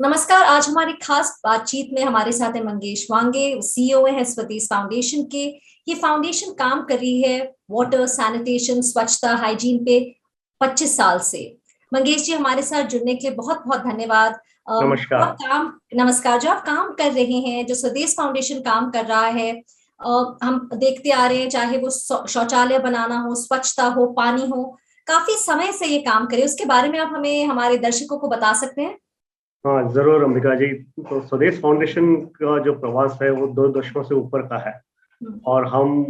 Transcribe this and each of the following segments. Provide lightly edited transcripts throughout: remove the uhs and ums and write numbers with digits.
नमस्कार। आज हमारी खास बातचीत में हमारे साथ है मंगेश वांगे, सीईओ है स्वदेश फाउंडेशन के। ये फाउंडेशन काम कर रही है वाटर, सैनिटेशन, स्वच्छता, हाइजीन पे 25 साल से। मंगेश जी, हमारे साथ जुड़ने के लिए बहुत बहुत धन्यवाद। जो आप नमस्कार। काम नमस्कार। जो आप काम कर रहे हैं, जो स्वदेश फाउंडेशन काम कर रहा है, हम देखते आ रहे हैं, चाहे वो शौचालय बनाना हो, स्वच्छता हो, पानी हो, काफी समय से ये काम करे। उसके बारे में आप हमें, हमारे दर्शकों को बता सकते हैं? हाँ, जरूर अंबिका जी। तो स्वदेश फाउंडेशन का जो प्रवास है वो 2 दशकों से ऊपर का है। हम्म। और हम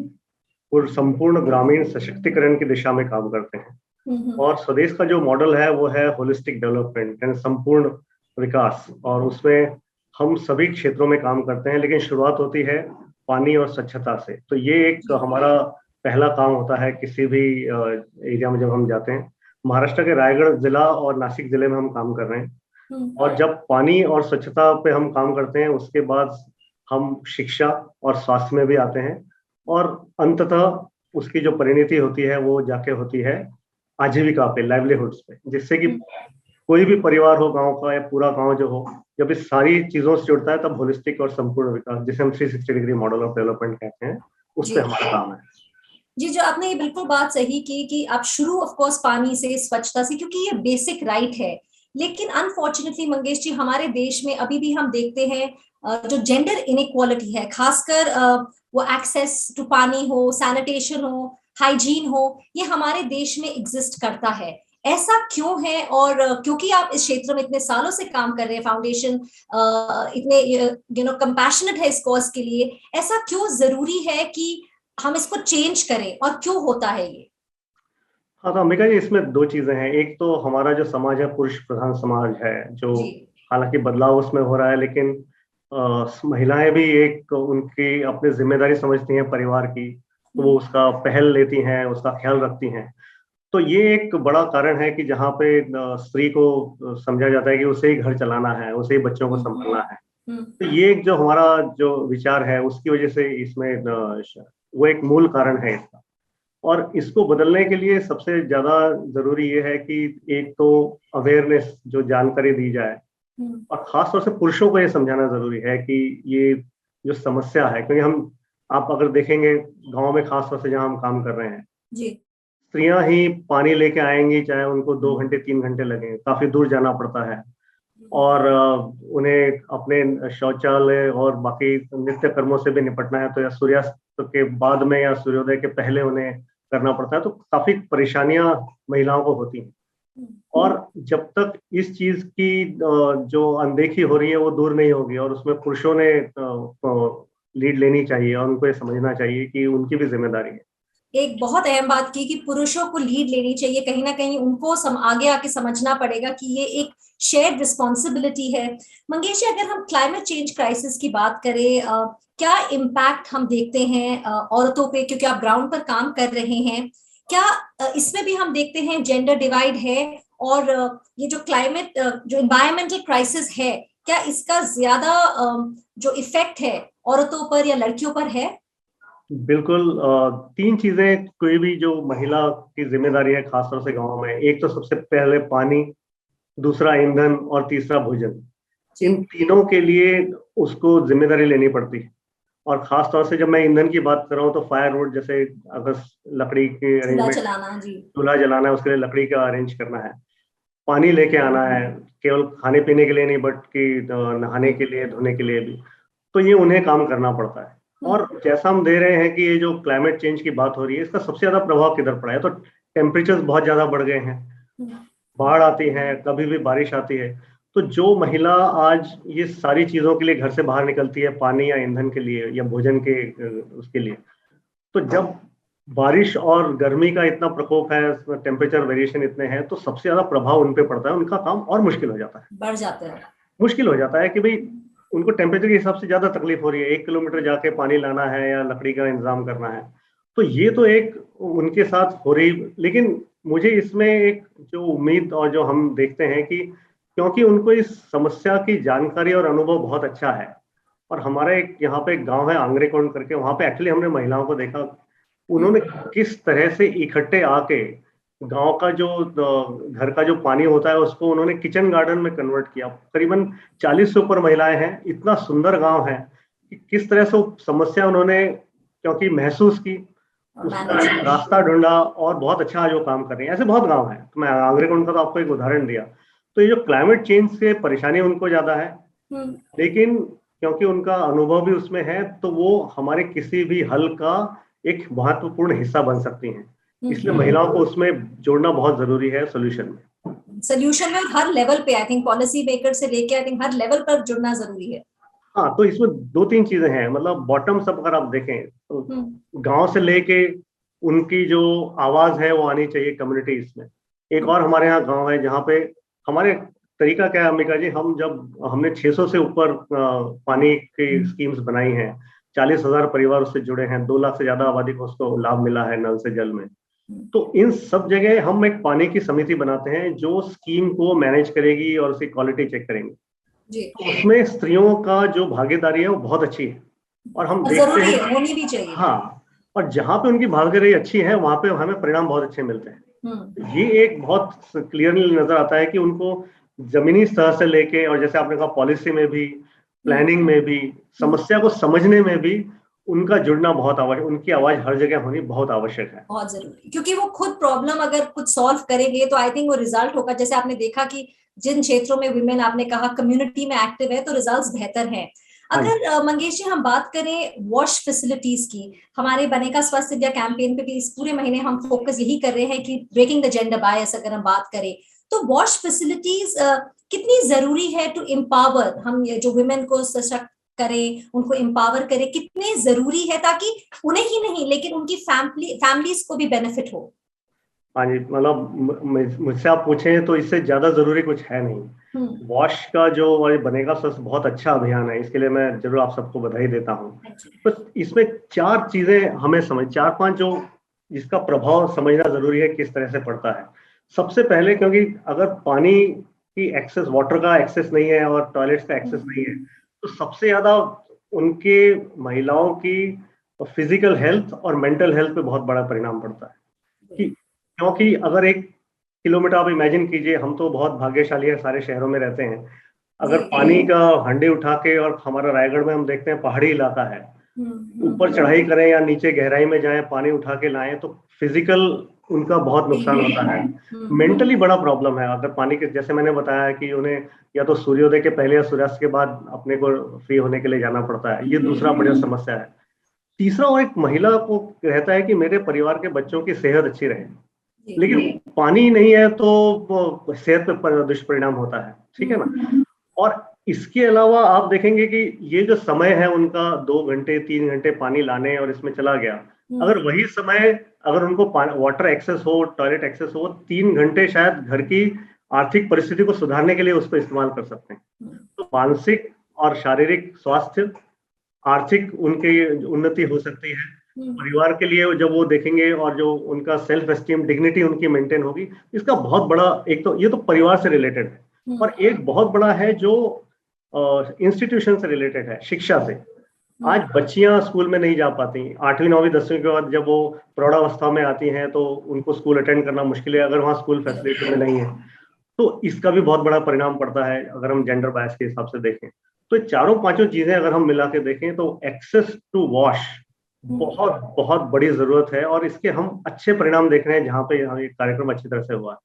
पूर्ण संपूर्ण ग्रामीण सशक्तिकरण की दिशा में काम करते हैं। हम्म। और स्वदेश का जो मॉडल है वो है होलिस्टिक डेवलपमेंट, यानी संपूर्ण विकास। और उसमें हम सभी क्षेत्रों में काम करते हैं, लेकिन शुरुआत होती है पानी और स्वच्छता से। तो ये एक जी। हमारा पहला काम होता है किसी भी एरिया में जब हम जाते हैं। महाराष्ट्र के रायगढ़ जिला और नासिक जिले में हम काम कर रहे हैं। हम्म। और जब पानी और स्वच्छता पे हम काम करते हैं, उसके बाद हम शिक्षा और स्वास्थ्य में भी आते हैं। और अंततः उसकी जो परिणति होती है वो जाके होती है आजीविका पे, लाइवलीहुड्स पे, जिससे कि हम्म। कोई भी परिवार हो गांव का या पूरा गांव जो हो, जब इस सारी चीजों से जुड़ता है तब होलिस्टिक और संपूर्ण विकास, जिसे हम 360 डिग्री मॉडल ऑफ डेवलपमेंट कहते हैं, उस पे जी। हमारा काम है। जी, जो आपने ये बिल्कुल बात सही की कि आप शुरू ऑफ कोर्स पानी से, स्वच्छता से, क्योंकि ये बेसिक राइट है। लेकिन अनफॉर्चुनेटली मंगेश जी, हमारे देश में अभी भी हम देखते हैं जो जेंडर इनइक्वालिटी है, खासकर वो एक्सेस टू पानी हो, सैनिटेशन हो, हाइजीन हो, ये हमारे देश में एग्जिस्ट करता है। ऐसा क्यों है? और क्योंकि आप इस क्षेत्र में इतने सालों से काम कर रहे हैं, फाउंडेशन इतने कंपैशनेट है इस कॉज के लिए, ऐसा क्यों जरूरी है कि हम इसको चेंज करें, और क्यों होता है ये? हाँ, तो अंबिका जी, इसमें 2 चीजें हैं। एक तो हमारा जो समाज है पुरुष प्रधान समाज है, जो जी। हालांकि बदलाव उसमें हो रहा है, लेकिन महिलाएं भी एक उनकी अपनी जिम्मेदारी समझती हैं परिवार की, तो वो हम्म। उसका पहल लेती हैं, उसका ख्याल रखती हैं। तो ये एक बड़ा कारण है कि जहाँ पे स्त्री को समझा जाता है कि उसे ही घर चलाना है, उसे ही बच्चों को हम्म। संभालना है। हम्म। तो ये एक जो हमारा जो विचार है उसकी वजह से इसमें वो एक मूल कारण है इसका। और इसको बदलने के लिए सबसे ज्यादा जरूरी ये है कि एक तो अवेयरनेस, जो जानकारी दी जाए। हम्म। और खास तौर से पुरुषों को ये समझाना जरूरी है कि ये जो समस्या है, क्योंकि हम, आप अगर देखेंगे गांव में खास तौर से जहां हम काम कर रहे हैं, जी। स्त्रियां ही पानी लेके आएंगी, चाहे उनको दो हम्म। घंटे 3 घंटे लगे, काफी दूर जाना पड़ता है। हम्म। और उन्हें अपने शौचालय और बाकी नित्य कर्मों से भी निपटना है, तो या सूर्यास्त के बाद में या सूर्योदय के पहले उन्हें करना पड़ता है। तो काफी परेशानियां महिलाओं को होती हैं। और जब तक इस चीज की जो अनदेखी हो रही है वो दूर नहीं होगी, और उसमें पुरुषों ने लीड लेनी चाहिए, और उनको ये समझना चाहिए कि उनकी भी जिम्मेदारी है। एक बहुत अहम बात की कि पुरुषों को लीड लेनी चाहिए। कहीं ना कहीं उनको आगे आके समझना पड़ेगा कि ये एक शेयर्ड रिस्पॉन्सिबिलिटी है। मंगेश जी, अगर हम क्लाइमेट चेंज क्राइसिस की बात करें, क्या इम्पैक्ट हम देखते हैं औरतों पे, क्योंकि आप ग्राउंड पर काम कर रहे हैं? क्या इसमें भी हम देखते हैं जेंडर डिवाइड है? और ये जो क्लाइमेट, जो इन्वायरमेंटल क्राइसिस है, क्या इसका ज्यादा जो इफेक्ट है औरतों पर या लड़कियों पर है? बिल्कुल। 3 चीजें कोई भी जो महिला की जिम्मेदारी है खासतौर से गाँव में, एक तो सबसे पहले पानी, दूसरा ईंधन, और तीसरा भोजन। इन जी। तीनों के लिए उसको जिम्मेदारी लेनी पड़ती है। और खास तौर से जब मैं ईंधन की बात कर रहा हूँ तो फायरवुड, जैसे अगर लकड़ी के चूल्हा अरेंजमेंट, चलाना। जी। चूल्हा जलाना है, उसके लिए लकड़ी का अरेंज करना है। पानी लेके आना है, केवल खाने पीने के लिए नहीं, बट कि नहाने के लिए, धोने के लिए भी। तो ये उन्हें काम करना पड़ता है। और जैसा हम दे रहे हैं कि ये जो क्लाइमेट चेंज की बात हो रही है, इसका सबसे ज्यादा प्रभाव किधर पड़ा है, तो टेम्परेचर्स बहुत ज्यादा बढ़ गए हैं, बाढ़ आती है, कभी भी बारिश आती है। तो जो महिला आज ये सारी चीजों के लिए घर से बाहर निकलती है, पानी या ईंधन के लिए या भोजन के उसके लिए, तो जब बारिश और गर्मी का इतना प्रकोप है, टेम्परेचर वेरिएशन इतने हैं, तो सबसे ज्यादा प्रभाव उन पे पड़ता है, उनका काम और मुश्किल हो जाता है। बढ़ जाता है। मुश्किल हो जाता है कि भाई उनको टेम्परेचर के हिसाब से ज्यादा तकलीफ हो रही है, 1 किलोमीटर जाके पानी लाना है या लकड़ी का इंतजाम करना है। तो ये तो एक उनके साथ हो रही। लेकिन मुझे इसमें एक जो उम्मीद और जो हम देखते हैं कि क्योंकि उनको इस समस्या की जानकारी और अनुभव बहुत अच्छा है। और हमारा एक यहाँ पे एक गांव है आंग्रेकोंड करके, वहां पे एक्चुअली हमने महिलाओं को देखा, उन्होंने किस तरह से इकट्ठे आके गांव का जो घर का जो पानी होता है उसको उन्होंने किचन गार्डन में कन्वर्ट किया। करीबन 40 से ऊपर महिलाएं हैं। इतना सुंदर गांव है कि किस तरह से वो समस्या उन्होंने क्योंकि महसूस की, उसका रास्ता ढूंढा और बहुत अच्छा आज वो काम कर रहे हैं। ऐसे बहुत गांव हैं, तो मैं आंगरेकुंड का तो आपको एक उदाहरण दिया। तो ये जो क्लाइमेट चेंज से परेशानी उनको ज्यादा है, लेकिन क्योंकि उनका अनुभव भी उसमें है, तो वो हमारे किसी भी हल का एक महत्वपूर्ण हिस्सा बन सकती हैं। इसलिए महिलाओं को उसमें जोड़ना बहुत जरूरी है सोल्यूशन में और हर लेवल पे आई थिंक पॉलिसी मेकर से लेके आई थिंक हर लेवल पर जुड़ना जरूरी है। हाँ, तो इसमें 2-3 चीजें हैं। मतलब बॉटम अप अगर आप देखें तो गांव से लेके उनकी जो आवाज है वो आनी चाहिए कम्युनिटीज में। एक और हमारे यहाँ गांव है जहाँ पे हमारे तरीका क्या है अंबिका जी, हमने 600 से ऊपर पानी की स्कीम्स बनाई हैं, 40,000 परिवार उससे जुड़े हैं, 2 लाख से ज्यादा आबादी को उसको लाभ मिला है नल से जल में। तो इन सब जगह हम एक पानी की समिति बनाते हैं जो स्कीम को मैनेज करेगी और उसकी क्वालिटी चेक करेंगे। तो उसमें स्त्रियों का जो भागीदारी है वो बहुत अच्छी है और हम देखते हैं होनी भी चाहिए। हाँ, और जहाँ पे उनकी भागीदारी अच्छी है वहां पे हमें परिणाम बहुत अच्छे मिलते हैं। ये एक बहुत क्लियरली नजर आता है कि उनको जमीनी स्तर से लेके और जैसे आपने कहा पॉलिसी में भी, प्लानिंग में भी, समस्या को समझने में भी उनका जुड़ना बहुत आवश्यक, उनकी आवाज हर जगह होनी बहुत आवश्यक है, बहुत जरूरी। क्योंकि वो खुद प्रॉब्लम अगर कुछ सॉल्व करेंगे तो आई थिंक वो रिजल्ट होगा। जैसे आपने देखा कि जिन क्षेत्रों में विमेन आपने कहा कम्युनिटी में एक्टिव है तो रिजल्ट्स बेहतर हैं। अगर मंगेश जी हम बात करें वॉश फैसिलिटीज की, हमारे बनेगा स्वस्थ इंडिया कैंपेन पे भी इस पूरे महीने हम फोकस यही कर रहे हैं कि ब्रेकिंग द जेंडर बायस अगर हम बात करें तो वॉश फैसिलिटीज कितनी जरूरी है टू एम्पावर, हम जो वुमेन को सशक्त करें, उनको एम्पावर करें, कितने जरूरी है ताकि उन्हें ही नहीं लेकिन उनकी फैमिलीज को भी बेनिफिट हो। हाँ जी, मतलब मुझसे आप पूछें तो इससे ज्यादा जरूरी कुछ है नहीं। वॉश का जो बनेगा स्वस्थ बहुत अच्छा अभियान है, इसके लिए मैं जरूर आप सबको बधाई देता हूँ। तो इसमें 4 चीजें हमें 4-5 जो जिसका प्रभाव समझना जरूरी है किस तरह से पड़ता है। सबसे पहले, क्योंकि अगर पानी की एक्सेस, वाटर का एक्सेस नहीं है और टॉयलेट्स का एक्सेस नहीं है, तो सबसे ज्यादा उनके महिलाओं की फिजिकल हेल्थ और मेंटल हेल्थ पे बहुत बड़ा परिणाम पड़ता है। क्योंकि अगर 1 किलोमीटर आप इमेजिन कीजिए, हम तो बहुत भाग्यशाली है, सारे शहरों में रहते हैं, अगर पानी का हंडे उठा के, और हमारा रायगढ़ में हम देखते हैं पहाड़ी इलाका है, ऊपर चढ़ाई करें या नीचे गहराई में जाएं, पानी उठा के लाएं, तो फिजिकल उनका बहुत नुकसान होता है। मेंटली बड़ा प्रॉब्लम है। अगर पानी के, जैसे मैंने बताया कि उन्हें या तो सूर्योदय के पहले या सूर्यास्त के बाद अपने को फ्री होने के लिए जाना पड़ता है, ये दूसरा बड़ी समस्या है। तीसरा, और एक महिला को रहता है कि मेरे परिवार के बच्चों की सेहत अच्छी रहे, लेकिन पानी नहीं है तो सेहत पर दुष्परिणाम होता है, ठीक है ना। और इसके अलावा आप देखेंगे कि ये जो समय है उनका 2 घंटे 3 घंटे पानी लाने और इसमें चला गया, अगर वही समय अगर उनको वाटर एक्सेस हो, टॉयलेट एक्सेस हो, 3 घंटे शायद घर की आर्थिक परिस्थिति को सुधारने के लिए उसको इस्तेमाल कर सकते हैं। तो मानसिक और शारीरिक स्वास्थ्य, आर्थिक उनकी उन्नति हो सकती है परिवार के लिए जब वो देखेंगे, और जो उनका सेल्फ एस्टीम, डिग्निटी उनकी मेंटेन होगी। इसका बहुत बड़ा, एक तो ये तो परिवार से रिलेटेड है, और एक बहुत बड़ा है जो इंस्टीट्यूशन से रिलेटेड है, शिक्षा से। आज बच्चियां स्कूल में नहीं जा पाती, 8वीं 9वीं 10वीं के बाद जब वो प्रौढ़ावस्था में आती हैं तो उनको स्कूल अटेंड करना मुश्किल है अगर वहाँ स्कूल फैसिलिटी में नहीं है। तो इसका भी बहुत बड़ा परिणाम पड़ता है अगर हम जेंडर बायस के हिसाब से देखें। तो 4-5 चीजें अगर हम मिला के देखें तो एक्सेस टू वॉश बहुत बहुत बड़ी जरूरत है, और इसके हम अच्छे परिणाम देख रहे हैं जहाँ पे ये कार्यक्रम अच्छी तरह से हुआ है।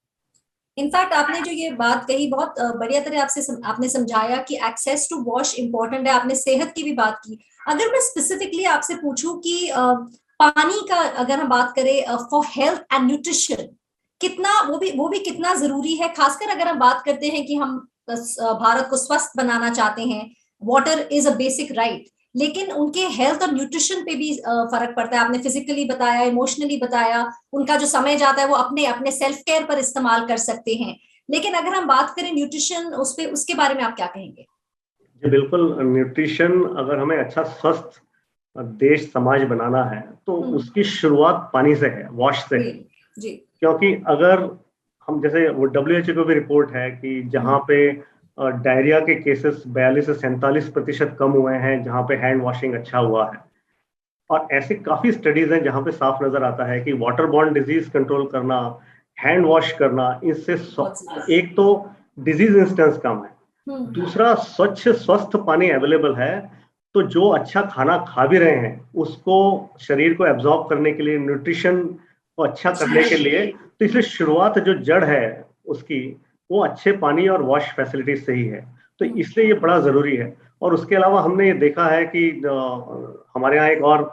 इनफैक्ट आपने जो ये बात कही बहुत बढ़िया तरह आपने समझाया कि एक्सेस टू वॉश इंपॉर्टेंट है। आपने सेहत की भी बात की। अगर मैं स्पेसिफिकली आपसे पूछूं कि पानी का अगर हम बात करें फॉर हेल्थ एंड न्यूट्रिशन, कितना वो भी कितना जरूरी है, खासकर अगर हम बात करते हैं कि हम भारत को स्वस्थ बनाना चाहते हैं। Water is a basic right, लेकिन उनके हेल्थ और न्यूट्रिशन पे भी फर्क पड़ता है। आपने फिजिकली बताया, इमोशनली बताया, उनका जो समय जाता है वो अपने अपने सेल्फ केयर पर इस्तेमाल कर सकते हैं। लेकिन अगर हम बात करें न्यूट्रिशन, उसके बारे में आप क्या कहेंगे? जी बिल्कुल, न्यूट्रिशन अगर हमें अच्छा स्वस्थ देश समाज बनाना है तो उसकी शुरुआत पानी से है, वॉश से है। जी। क्योंकि अगर हम, जैसे वो WHO की भी रिपोर्ट है कि जहाँ पे डायरिया के केसेस 42 से 47% कम हुए हैं जहाँ पे हैंड वॉशिंग अच्छा हुआ है। और ऐसे काफी स्टडीज हैं जहाँ पे साफ नजर आता है कि वाटर बॉर्न डिजीज कंट्रोल करना, हैंड वॉश करना, इससे एक तो डिजीज इंस्टेंस कम है, दूसरा स्वच्छ स्वस्थ पानी अवेलेबल है, तो जो अच्छा खाना खा भी रहे हैं उसको शरीर को एब्जॉर्ब करने के लिए, न्यूट्रिशन को अच्छा करने के लिए, तो इसलिए शुरुआत जो जड़ है उसकी वो अच्छे पानी और वॉश फैसिलिटीज से ही है, तो इसलिए ये बड़ा जरूरी है। और उसके अलावा हमने ये देखा है कि हमारे यहाँ एक और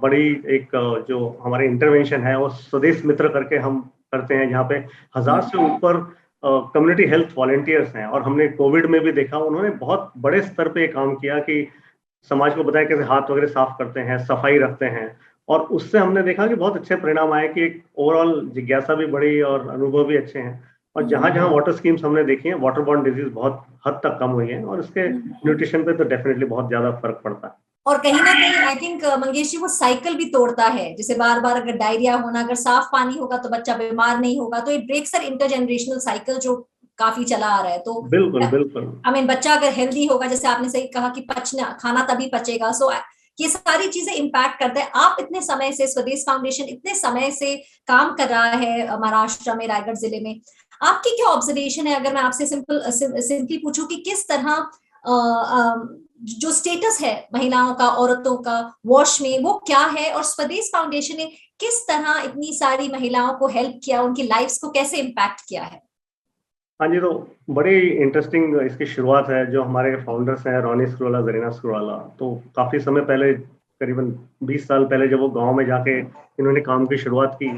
बड़ी एक जो हमारे इंटरवेंशन है वो स्वदेश मित्र करके हम करते हैं, जहाँ पे 1000 से ऊपर कम्युनिटी हेल्थ वॉलंटियर्स हैं, और हमने कोविड में भी देखा उन्होंने बहुत बड़े स्तर पे काम किया कि समाज को बताया कैसे हाथ वगैरह साफ करते हैं, सफाई रखते हैं, और उससे हमने देखा कि बहुत अच्छे परिणाम आए कि एक ओवरऑल जिज्ञासा भी बढ़ी और अनुभव भी अच्छे हैं। और जहां जहां वाटर स्कीम्स हमने देखी हैं, वाटर बॉर्न डिजीज बहुत हद तक कम हुई है, और इसके न्यूट्रिशन पे तो डेफिनेटली बहुत ज्यादा फर्क पड़ता है। और कहीं ना कहीं आई थिंक मंगेश जी वो साइकिल भी तोड़ता है, जैसे बार बार अगर डायरिया होना, अगर साफ पानी होगा तो बच्चा बीमार नहीं होगा, तो इट ब्रेक्स इंटरजेनरेशनल साइकिल जो काफी चला आ रहा है। तो बिल्कुल बिल्कुल आई मीन बच्चा अगर हेल्दी होगा, जैसे आपने सही कहा कि पचना खाना तभी पचेगा, सो ये सारी चीजें इम्पैक्ट करते हैं। आप इतने समय से, स्वदेश फाउंडेशन इतने समय से काम कर रहा है महाराष्ट्र में, रायगढ़ जिले में, आपकी क्या ऑब्जर्वेशन है? अगर मैं आपसे सिंपली पूछूं कि किस तरह जो स्टेटस है महिलाओं का, औरतों का वॉश में, वो क्या है, और स्वदेश फाउंडेशन ने किस तरह इतनी सारी महिलाओं को हेल्प किया, उनकी लाइफ्स को कैसे इम्पैक्ट किया है? हाँ जी, तो बड़ी इंटरेस्टिंग इसकी शुरुआत है। जो हमारे फाउंडर्स हैं रोनी स्क्रूवाला, जरीना स्क्रूवाला, तो काफी समय पहले, करीबन 20 साल पहले, जब वो गांव में जाके इन्होंने काम की शुरुआत की,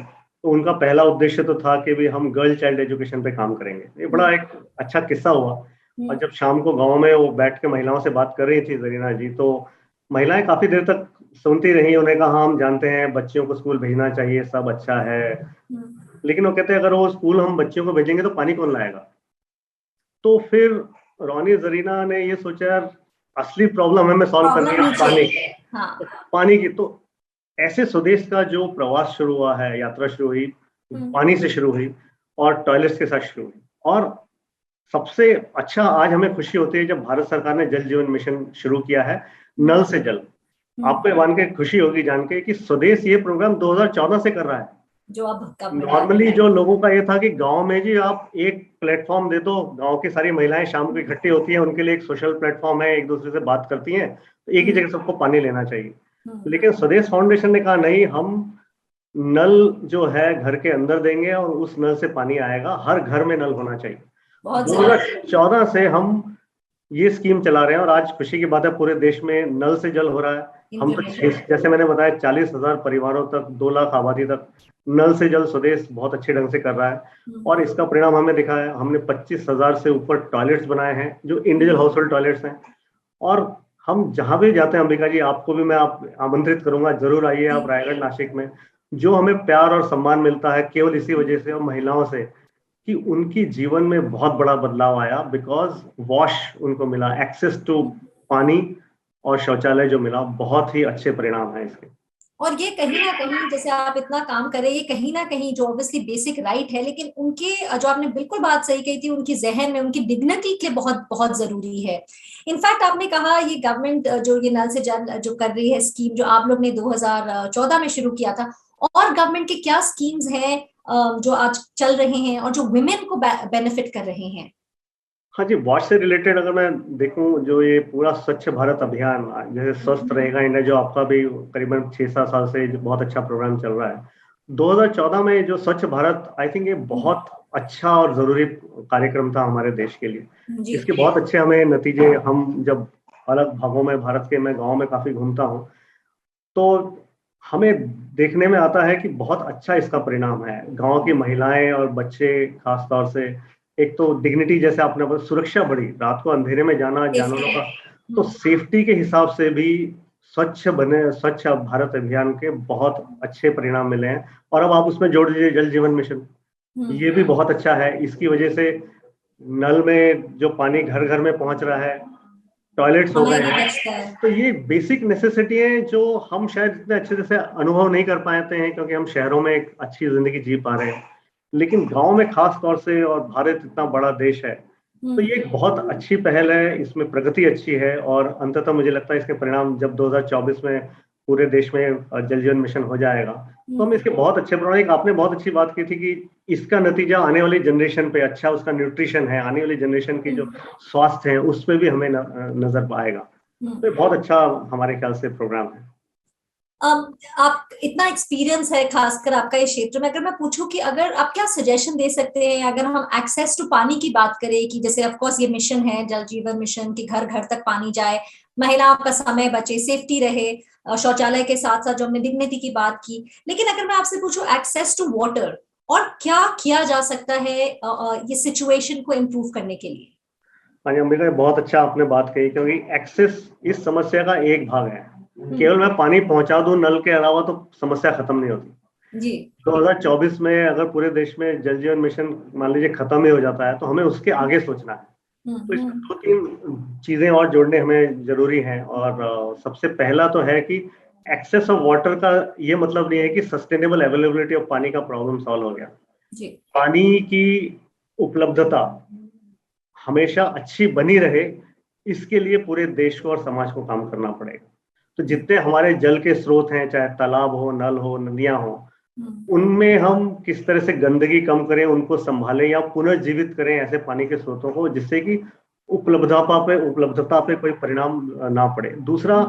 तो उनका पहला उद्देश्य तो था कि भी हम गर्ल चाइल्ड एजुकेशन पे काम करेंगे। ये बड़ा एक अच्छा किस्सा हुआ। और जब शाम को गांव में वो बैठ के महिलाओं से बात कर रही थी जरीना जी, तो महिलाएं काफी देर तक सुनती रही। उन्हें कहा, हाँ हम जानते हैं बच्चियों को स्कूल भेजना चाहिए, सब अच्छा है, लेकिन वो कहते हैं अगर वो स्कूल हम बच्चियों को भेजेंगे तो पानी कौन लाएगा। तो फिर रोनी जरीना ने ये सोचा, यार असली प्रॉब्लम हमें सॉल्व करनी है पानी की। पानी की, तो ऐसे स्वदेश का जो प्रवास शुरू हुआ है, यात्रा शुरू हुई, पानी से शुरू हुई और टॉयलेट्स के साथ शुरू हुई। और सबसे अच्छा आज हमें खुशी होती है जब भारत सरकार ने जल जीवन मिशन शुरू किया है, नल से जल। आपको मान के खुशी होगी जान के कि स्वदेश ये प्रोग्राम 2014 से कर रहा है। जो अब नॉर्मली जो लोगों का ये था कि गांव में जी आप एक प्लेटफॉर्म दे दो, गांव की सारी महिलाएं शाम को इकट्ठी होती हैं, उनके लिए एक सोशल प्लेटफॉर्म है, एक दूसरे से बात करती हैं, तो एक ही जगह सबको पानी लेना चाहिए। लेकिन स्वदेश फाउंडेशन ने कहा नहीं, हम नल जो है घर के अंदर देंगे और उस नल से पानी आएगा, हर घर में नल होना चाहिए। 2014 से हम ये स्कीम चला रहे हैं, और आज खुशी की बात है पूरे देश में नल से जल हो रहा है। हम तो जैसे मैंने बताया 40,000 परिवारों तक, 2 लाख आबादी तक नल से जल स्वदेश बहुत अच्छे ढंग से कर रहा है। और इसका परिणाम हमें दिखा है, हमने 25,000 से ऊपर टॉयलेट्स बनाए हैं जो इंडिविजुअल हाउस होल्ड टॉयलेट्स हैं। और हम जहां भी जाते हैं, अंबिका जी आपको भी मैं आमंत्रित करूंगा, जरूर आइए आप रायगढ़ नासिक में। जो हमें प्यार और सम्मान मिलता है केवल इसी वजह से, और महिलाओं से, कि उनकी जीवन में बहुत बड़ा बदलाव आया, बिकॉज वॉश उनको मिला, एक्सेस टू पानी और शौचालय जो मिला, बहुत ही अच्छे परिणाम है इसके। और ये कहीं ना कहीं, जैसे आप इतना काम कर रहे हैं, ये कहीं ना कहीं जो ऑब्वियसली बेसिक राइट है, लेकिन उनके, जो आपने बिल्कुल बात सही कही थी, उनकी जहन में उनकी डिग्निटी के बहुत बहुत जरूरी है। इनफैक्ट आपने कहा ये गवर्नमेंट जो ये नल से जल जो कर रही है स्कीम, जो आप लोग ने 2014 में शुरू किया था, और गवर्नमेंट के क्या स्कीम्स हैं जो आज चल रहे हैं और जो वुमेन को बेनिफिट कर रहे हैं? हाँ जी, वॉश से रिलेटेड अगर मैं देखूं, जो ये पूरा स्वच्छ भारत अभियान, जैसे स्वस्थ रहेगा इंडिया, जो आपका भी करीबन 6-7 साल से बहुत अच्छा प्रोग्राम चल रहा है, 2014 में जो स्वच्छ भारत, आई थिंक ये बहुत अच्छा और जरूरी कार्यक्रम था हमारे देश के लिए। इसके बहुत अच्छे हमें नतीजे, हम जब अलग भागों में भारत के, मैं गाँव में काफी घूमता हूँ, तो हमें देखने में आता है कि बहुत अच्छा इसका परिणाम है। गांव की महिलाएं और बच्चे खास तौर से, एक तो डिग्निटी, जैसे आपने बोला, सुरक्षा बढ़ी, रात को अंधेरे में जाना जानवरों का, तो सेफ्टी के हिसाब से भी स्वच्छ भारत अभियान के बहुत अच्छे परिणाम मिले हैं। और अब आप उसमें जोड़ दीजिए जल जीवन मिशन, ये भी बहुत अच्छा है। इसकी वजह से नल में जो पानी घर घर में पहुंच रहा है, टॉयलेट्स हो गए हैं, तो ये बेसिक नेसेसिटी है जो हम शायद इतने अच्छे से अनुभव नहीं कर पाते हैं, क्योंकि हम शहरों में एक अच्छी जिंदगी जी पा रहे हैं, लेकिन गांव में खास तौर से, और भारत इतना बड़ा देश है, तो ये एक बहुत अच्छी पहल है, इसमें प्रगति अच्छी है। और अंततः मुझे लगता है इसके परिणाम जब 2024 में पूरे देश में जल जीवन मिशन हो जाएगा, तो हम इसके बहुत अच्छे प्रोडक्ट, आपने बहुत अच्छी बात की थी कि इसका नतीजा आने वाली जनरेशन पे अच्छा, उसका न्यूट्रिशन है, आने वाली जनरेशन की जो स्वास्थ्य है उस पर भी हमें नजर आएगा। तो बहुत अच्छा हमारे ख्याल से प्रोग्राम है। आप इतना एक्सपीरियंस है खासकर आपका इस क्षेत्र में, अगर मैं पूछूं कि अगर आप क्या सजेशन दे सकते हैं अगर हम एक्सेस टू पानी की बात करें, कि जैसे ऑफ कोर्स ये मिशन है जल जीवन मिशन कि घर घर तक पानी जाए, महिलाओं का समय बचे, सेफ्टी रहे, शौचालय के साथ साथ जो हमने डिग्निटी की बात की, लेकिन अगर मैं आपसे पूछूं एक्सेस टू वाटर और क्या किया जा सकता है ये सिचुएशन को इम्प्रूव करने के लिए? हाँ जी अंबिका, बहुत अच्छा आपने बात कही, क्योंकि एक्सेस इस समस्या का एक भाग है। केवल मैं पानी पहुंचा दूं नल के अलावा तो समस्या खत्म नहीं होती जी। 2024 में अगर पूरे देश में जल जीवन मिशन मान लीजिए खत्म ही हो जाता है तो हमें उसके आगे सोचना है। तो इसमें 2-3 चीजें और जोड़ने हमें जरूरी हैं। और सबसे पहला तो है कि एक्सेस ऑफ वाटर का ये मतलब नहीं है कि सस्टेनेबल अवेलेबिलिटी ऑफ पानी का प्रॉब्लम सॉल्व हो गया जी। पानी की उपलब्धता हमेशा अच्छी बनी रहे, इसके लिए पूरे देश को और समाज को काम करना पड़ेगा। तो जितने हमारे जल के स्रोत हैं, चाहे तालाब हो, नल हो, नदियां हो, उनमें हम किस तरह से गंदगी कम करें, उनको संभालें या पुनर्जीवित करें ऐसे पानी के स्रोतों को, जिससे कि उपलब्धता पे कोई परिणाम ना पड़े। दूसरा,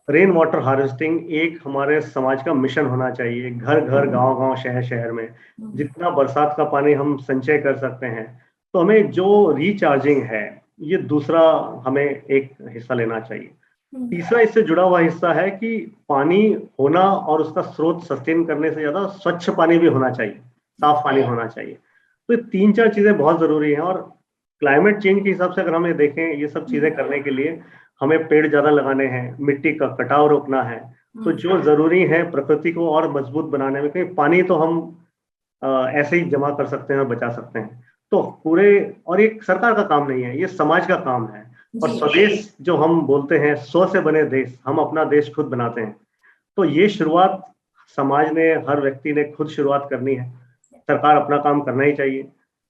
रेन वाटर हार्वेस्टिंग एक हमारे समाज का मिशन होना चाहिए। घर घर, गांव गांव, शहर शहर में जितना बरसात का पानी हम संचय कर सकते हैं, तो हमें जो रिचार्जिंग है ये दूसरा हमें एक हिस्सा लेना चाहिए। तीसरा इससे जुड़ा हुआ हिस्सा है कि पानी होना और उसका स्रोत सस्टेन करने से ज्यादा स्वच्छ पानी भी होना चाहिए, साफ पानी होना चाहिए। तो ये 3-4 चीजें बहुत जरूरी हैं। और क्लाइमेट चेंज के हिसाब से अगर हमें देखें, ये सब चीजें करने के लिए हमें पेड़ ज्यादा लगाने हैं, मिट्टी का कटाव रोकना है। तो जो जरूरी है प्रकृति को और मजबूत बनाने में, क्योंकि पानी तो हम ऐसे ही जमा कर सकते हैं और बचा सकते हैं। तो पूरे, और ये सरकार का काम नहीं है, ये समाज का काम है। और स्वदेश जो हम बोलते हैं, 100 से बने देश, हम अपना देश खुद बनाते हैं। तो ये शुरुआत समाज ने, हर व्यक्ति ने खुद शुरुआत करनी है। सरकार अपना काम करना ही चाहिए,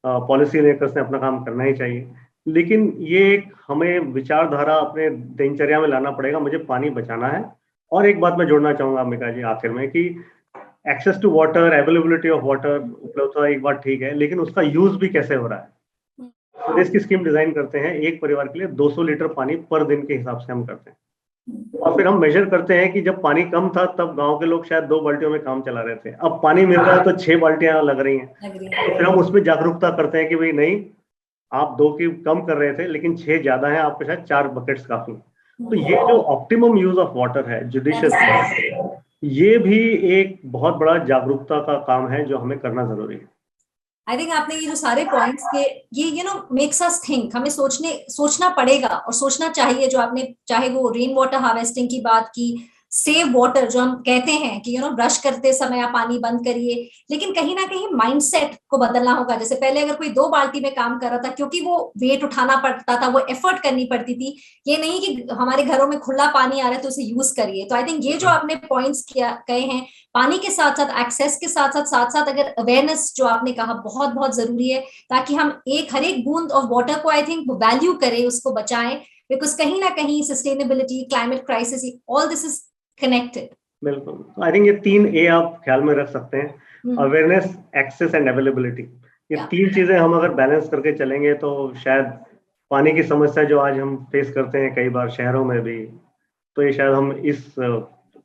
पॉलिसी मेकर्स ने अपना काम करना ही चाहिए, लेकिन ये एक हमें विचारधारा अपने दिनचर्या में लाना पड़ेगा, मुझे पानी बचाना है। और एक बात मैं जोड़ना चाहूंगा अंबिका जी आखिर में, कि access to water, availability of water, उपलब्धता एक बात ठीक है, लेकिन उसका यूज भी कैसे हो रहा है। प्रदेश की स्कीम डिजाइन करते हैं, एक परिवार के लिए 200 लीटर पानी पर दिन के हिसाब से हम करते हैं। और फिर हम मेजर करते हैं कि जब पानी कम था तब गांव के लोग शायद 2 बाल्टियों में काम चला रहे थे, अब पानी मिल रहा है तो 6 बाल्टियां लग रही हैं। तो फिर हम उसमें जागरूकता करते हैं कि भाई नहीं, आप 2 की कम कर रहे थे लेकिन 6 ज्यादा है, आपको शायद 4 बकेट्स काफी। तो ये जो ऑप्टिमम यूज ऑफ वाटर है, जुडिशियस, ये भी एक बहुत बड़ा जागरूकता का काम है जो हमें करना जरूरी है। आई थिंक आपने ये जो सारे पॉइंट्स के, ये मेक्स अस थिंक, हमें सोचना पड़ेगा और सोचना चाहिए। जो आपने, चाहे वो रेन वाटर हार्वेस्टिंग की बात की, सेव वाटर जो हम कहते हैं कि ब्रश करते समय आप पानी बंद करिए, लेकिन कहीं ना कहीं माइंडसेट को बदलना होगा। जैसे पहले अगर कोई 2 बाल्टी में काम कर रहा था क्योंकि वो वेट उठाना पड़ता था, वो एफर्ट करनी पड़ती थी, ये नहीं कि हमारे घरों में खुला पानी आ रहा है तो उसे यूज करिए। तो आई थिंक ये जो आपने पॉइंट्स कहे हैं, पानी के साथ साथ एक्सेस के साथ साथ अगर अवेयरनेस जो आपने कहा बहुत बहुत जरूरी है, ताकि हम हर एक बूंद ऑफ वाटर को आई थिंक वैल्यू करें, उसको बचाएं, बिकॉज कहीं ना कहीं sustainability, climate crisis, all this is connected. बिल्कुल, आई थिंक ये 3 ए आप ख्याल में रख सकते हैं, अवेयरनेस, एक्सेस एंड अवेलेबिलिटी। ये 3 चीजें हम अगर बैलेंस करके चलेंगे तो शायद पानी की समस्या जो आज हम फेस करते हैं कई बार शहरों में भी, तो ये शायद हम इस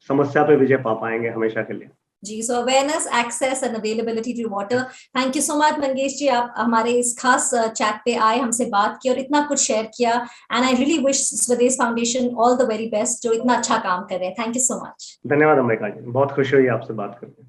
समस्या पे विजय पा पाएंगे हमेशा के लिए जी। So awareness, access and availability to water. Thank you so much Mangesh ji, आप हमारे इस खास चैट पे आए, हमसे बात की और इतना कुछ शेयर किया। एंड आई रियली विश स्वदेश foundation all the very best, जो इतना अच्छा काम कर रहे हैं। Thank you so much. धन्यवाद अम्बिका जी, बहुत खुशी हुई आपसे बात करके।